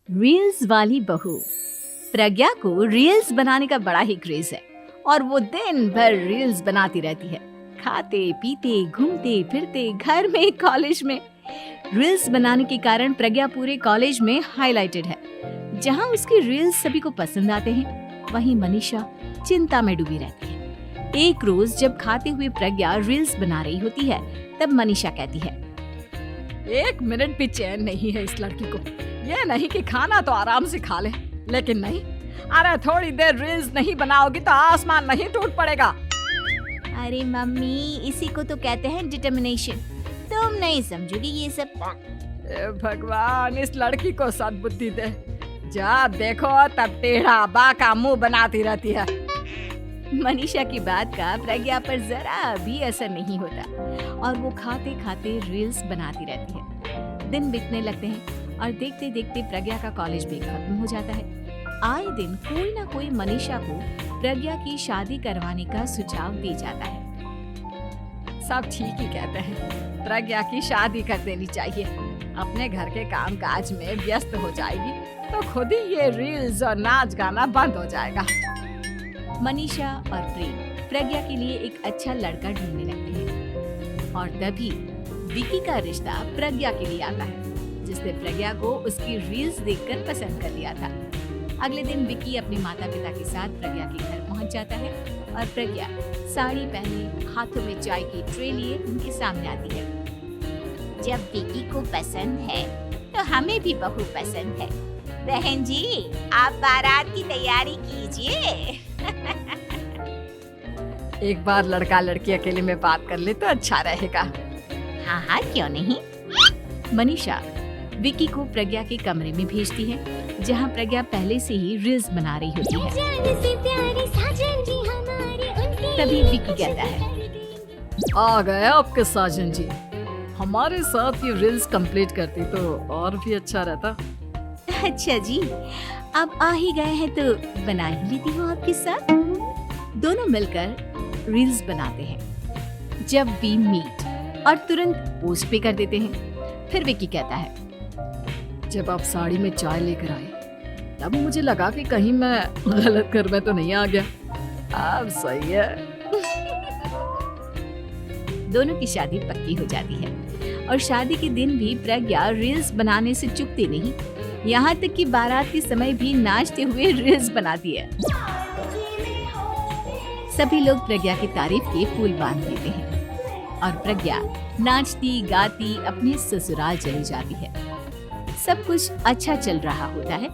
Reels वाली बहू। प्रज्ञा को रील्स बनाने का बड़ा ही क्रेज है और वो दिन भर रील्स बनाती रहती है। खाते पीते घूमते फिरते घर में कॉलेज में रील्स बनाने के कारण प्रज्ञा पूरे कॉलेज में हाईलाइटेड है। जहां उसकी रील्स सभी को पसंद आते हैं, वहीं मनीषा चिंता में डूबी रहती है। एक रोज जब खाते हुए प्रज्ञा रील्स बना रही होती है, तब मनीषा कहती है, 1 मिनट भी चैन नहीं है इस लड़की को। ये नहीं कि खाना तो आराम से खा ले, लेकिन नहीं, अरे थोड़ी देर रील्स नहीं बनाओगी तो आसमान नहीं टूट पड़ेगा। अरे मम्मी, इसी को तो कहते हैं डिटर्मिनेशन। तुम नहीं समझोगी ये सब। भगवान, इस लड़की को सद्बुद्धि दे। जब देखो तब टेढ़ा बाका मुंह बनाती रहती है। मनीषा की बात का प्रज्ञा पर जरा भी असर नहीं होता और वो खाते खाते रील्स बनाती रहती है। दिन बीतने लगते हैं और देखते देखते प्रज्ञा का कॉलेज भी खत्म हो जाता है। आए दिन कोई ना कोई मनीषा को प्रज्ञा की शादी करवाने का सुझाव दे जाता है। सब ठीक ही कहते हैं, प्रज्ञा की शादी कर देनी चाहिए। अपने घर के काम काज में व्यस्त हो जाएगी तो खुद ही ये रील्स और नाच गाना बंद हो जाएगा। मनीषा और प्रेम प्रज्ञा के लिए एक अच्छा लड़का ढूंढने लगते हैं और तभी विकी का रिश्ता प्रज्ञा के लिए आता है, जिसने प्रज्ञा को उसकी रील्स देखकर पसंद कर लिया था। अगले दिन विकी अपने माता पिता के साथ प्रज्ञा के घर पहुंच जाता है और प्रज्ञा साड़ी पहने हाथों में चाय की ट्रे लिए उनके सामने आती है। जब विकी को पसंद है तो हमें भी बहू पसंद है। बहन जी, आप बारात की तैयारी कीजिए। एक बार लड़का लड़की अकेले में बात कर ले तो अच्छा रहेगा। हाँ हाँ, क्यों नहीं। मनीषा विकी को प्रज्ञा के कमरे में भेजती है, जहां प्रज्ञा पहले से ही रील्स बना रही होती है। तभी विकी कहता है, आ गए आपके साजन जी। हमारे साथ ये रील्स कंप्लीट करती तो और भी अच्छा रहता। अच्छा जी, अब आ ही गए हैं तो बना ही लेती हूँ आपके साथ। दोनों मिलकर रील्स बनाते हैं। जब वी मीट और तुरंत पोस्ट पे कर देते हैं। फिर विकी कहता है, जब आप साड़ी में चाय लेकर आए तब मुझे लगा कि कहीं मैं गलत घर में तो नहीं आ गया। अब सही है। दोनों की शादी पक्की हो जाती है और शादी के दिन भी प्रज्ञा रील्स बनाने से चूकती नहीं। यहाँ तक कि बारात के समय भी नाचते हुए रील्स बनाती है। सभी लोग प्रज्ञा की तारीफ के फूल बांध देते हैं और प्रज्ञा नाचती गाती अपने ससुराल चली जाती है। सब कुछ अच्छा चल रहा होता है।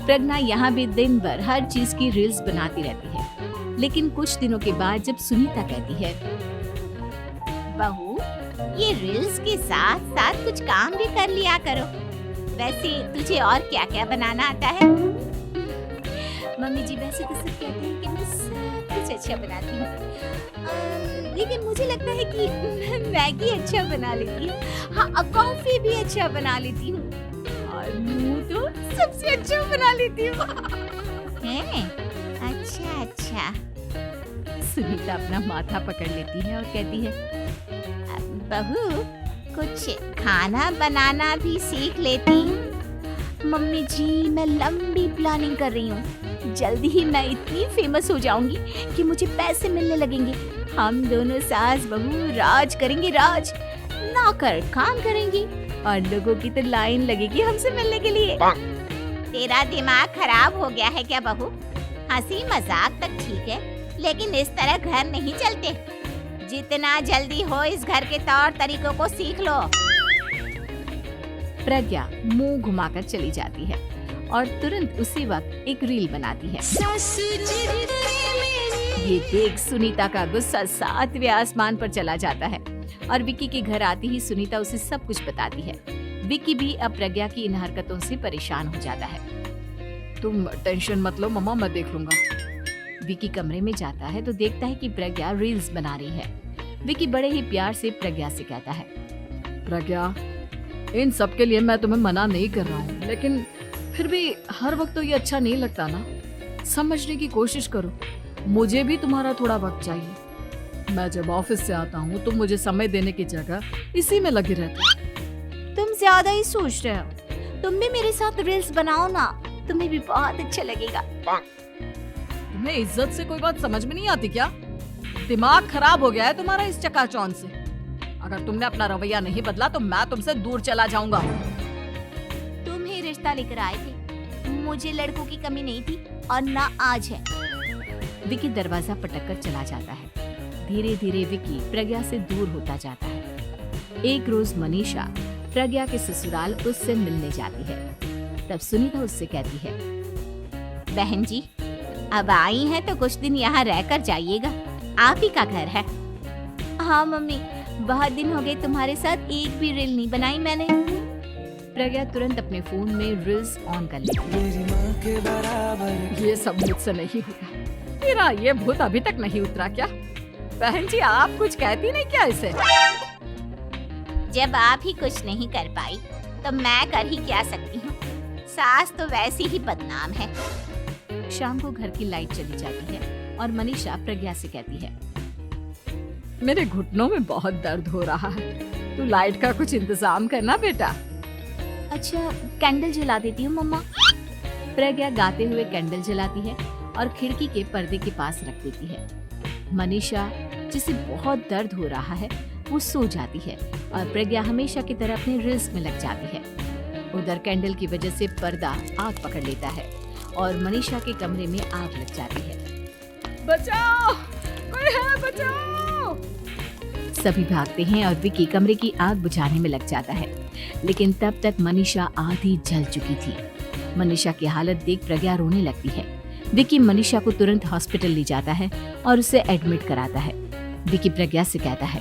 प्रज्ञा यहाँ भी दिन भर हर चीज की रील्स बनाती रहती है। लेकिन कुछ दिनों के बाद जब सुनीता कहती है, बहू, ये रील्स के साथ साथ कुछ काम भी कर लिया करो। वैसे तुझे और क्या क्या बनाना आता है? मम्मी जी, वैसे तो सब कहते हैं कि मैं सब कुछ अच्छा बनाती हूँ, लेकिन मुझे लगता है कि मैं मैगी अच्छा बना लेती हूँ। हाँ, कॉफी भी अच्छा बना लेती हूँ और मुंह तो सबसे अच्छा बना लेती हूँ। अच्छा अच्छा। सुनीता अपना माथा पकड़ लेती है और कहती है, बहू, कुछ खाना बनाना भी सीख लेती। मम्मी जी, मैं लंबी प्लानिंग कर रही हूँ। जल्दी ही मैं इतनी फेमस हो जाऊंगी कि मुझे पैसे मिलने लगेंगे। हम दोनों सास बहू राज करेंगे, राज। नौकर काम करेंगे और लोगों की तो लाइन लगेगी हमसे मिलने के लिए। तेरा दिमाग खराब हो गया है क्या बहू? हंसी मजाक तक ठीक है, लेकिन इस तरह घर नहीं चलते। जितना जल्दी हो इस घर के तौर तरीकों को सीख लो। प्रज्ञा मुंह घुमाकर चली जाती है और तुरंत उसी वक्त एक रील बनाती है। ये देख सुनीता का गुस्सा 7वें आसमान पर चला जाता है और विकी के घर आती ही सुनीता उसे सब कुछ बताती है। विकी भी अब प्रज्ञा की इन हरकतों से परेशान हो जाता है। तुम टेंशन मत लो मम्मा, मैं देख लूंगा। विकी कमरे में जाता है तो देखता है कि प्रज्ञा रील्स बना रही है। विकी बड़े ही प्यार से प्रज्ञा से कहता है, प्रज्ञा, इन सब के लिए मैं तुम्हें मना नहीं कर रहा हूँ, लेकिन फिर भी हर वक्त तो ये अच्छा नहीं लगता ना। समझने की कोशिश करो, मुझे भी तुम्हारा थोड़ा वक्त चाहिए। मैं जब ऑफिस से आता हूँ तो मुझे समय देने की जगह इसी में लगी रहती। तुम ज्यादा ही सोच रहे हो। तुम भी मेरे साथ रील्स बनाओ ना, तुम्हें भी बहुत अच्छा लगेगा। तुम्हें इज्जत से कोई बात समझ में नहीं आती क्या? दिमाग खराब हो गया है तुम्हारा इस चकाचौंध से। अगर तुमने अपना रवैया नहीं बदला तो मैं तुमसे दूर चला जाऊंगा। तुम ही रिश्ता लेकर आए थे, मुझे लड़कों की कमी नहीं थी और ना आज है। विकी दरवाजा पटककर चला जाता है। धीरे धीरे विकी प्रज्ञा से दूर होता जाता है। एक रोज मनीषा प्रज्ञा के ससुराल उससे मिलने जाती है। तब सुनीता उससे कहती है, बहन जी, अब आई हैं तो कुछ दिन यहाँ रहकर जाइएगा, आप ही का घर है। हाँ मम्मी, बहुत दिन हो गए तुम्हारे साथ एक भी रील नहीं बनाई मैंने। प्रज्ञा तुरंत अपने फोन में रील्स ऑन कर लेती है। ये सब मुझसे नहीं होगा। मेरा ये भूत अभी तक नहीं उतरा क्या? बहन जी, आप कुछ कहती नहीं क्या इसे? जब आप ही कुछ नहीं कर पाई तो मैं कर ही क्या सकती हूँ। सास तो वैसी ही बदनाम है। शाम को घर की लाइट चली जाती है और मनीषा प्रज्ञा से कहती है, मेरे घुटनों में बहुत दर्द हो रहा है, तू लाइट का कुछ इंतजाम करना बेटा। अच्छा, कैंडल जला देती हूँ मम्मा। प्रज्ञा गाते हुए कैंडल जलाती है और खिड़की के पर्दे के पास रख देती है। मनीषा, जिसे बहुत दर्द हो रहा है, वो सो जाती है और प्रज्ञा हमेशा की तरह अपने रील्स में लग जाती है। उधर कैंडल की वजह से पर्दा आग पकड़ लेता है और मनीषा के कमरे में आग लग जाती है। बचाओ, कोई है, बचाओ। सभी भागते हैं और विकी कमरे की आग बुझाने में लग जाता है, लेकिन तब तक मनीषा आधी जल चुकी थी। मनीषा की हालत देख प्रज्ञा रोने लगती है। विकी मनीषा को तुरंत हॉस्पिटल ले जाता है और उसे एडमिट कराता है। विकी प्रज्ञा से कहता है,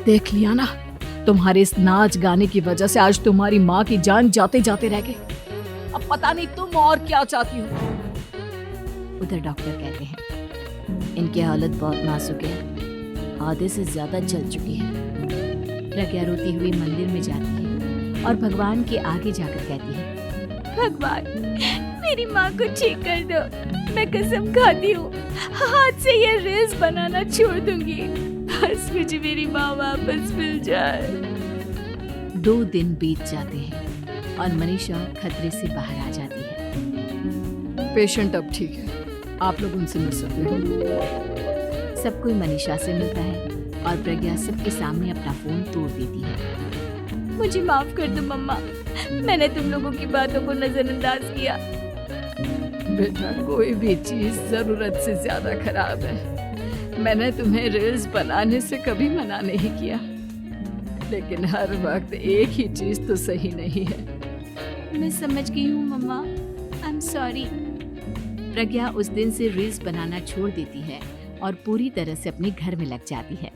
देख लिया ना, तुम्हारे इस नाच गाने की वजह से आज तुम्हारी माँ की जान जाते जाते रह गई। अब पता नहीं तुम और क्या चाहती हो। उधर डॉक्टर कहते हैं, इनकी हालत बहुत नाजुक है, आधे से ज्यादा जल चुकी है। प्रज्ञा रोती हुई मंदिर में जाती है और भगवान के आगे जाकर कहती है, भगवान, मेरी माँ को ठीक कर दो। मैं कसम खाती हूँ, हाथ से ये रील्स बनाना छोड़ दूंगी। बस मुझे मेरी माँ वापस मिल जाए। 2 दिन बीत जाते हैं और मनीषा खतरे से बाहर आ जाती है। पेशेंट अब ठीक है, आप लोग उनसे मिल सकते हो। सब कोई मनीषा से मिलता है और प्रज्ञा सबके सामने अपना फोन तोड़ देती है। मुझे माफ कर दो मम्मा, मैंने तुम लोगों की बातों को नजरअंदाज किया। बेटा, कोई भी चीज जरूरत से ज्यादा खराब है। मैंने तुम्हें रील्स बनाने से कभी मना नहीं किया, लेकिन हर वक्त एक ही चीज तो सही नहीं है। मैं समझ गई हूँ मम्मा, आई एम सॉरी। प्रज्ञा उस दिन से रील्स बनाना छोड़ देती है और पूरी तरह से अपने घर में लग जाती है।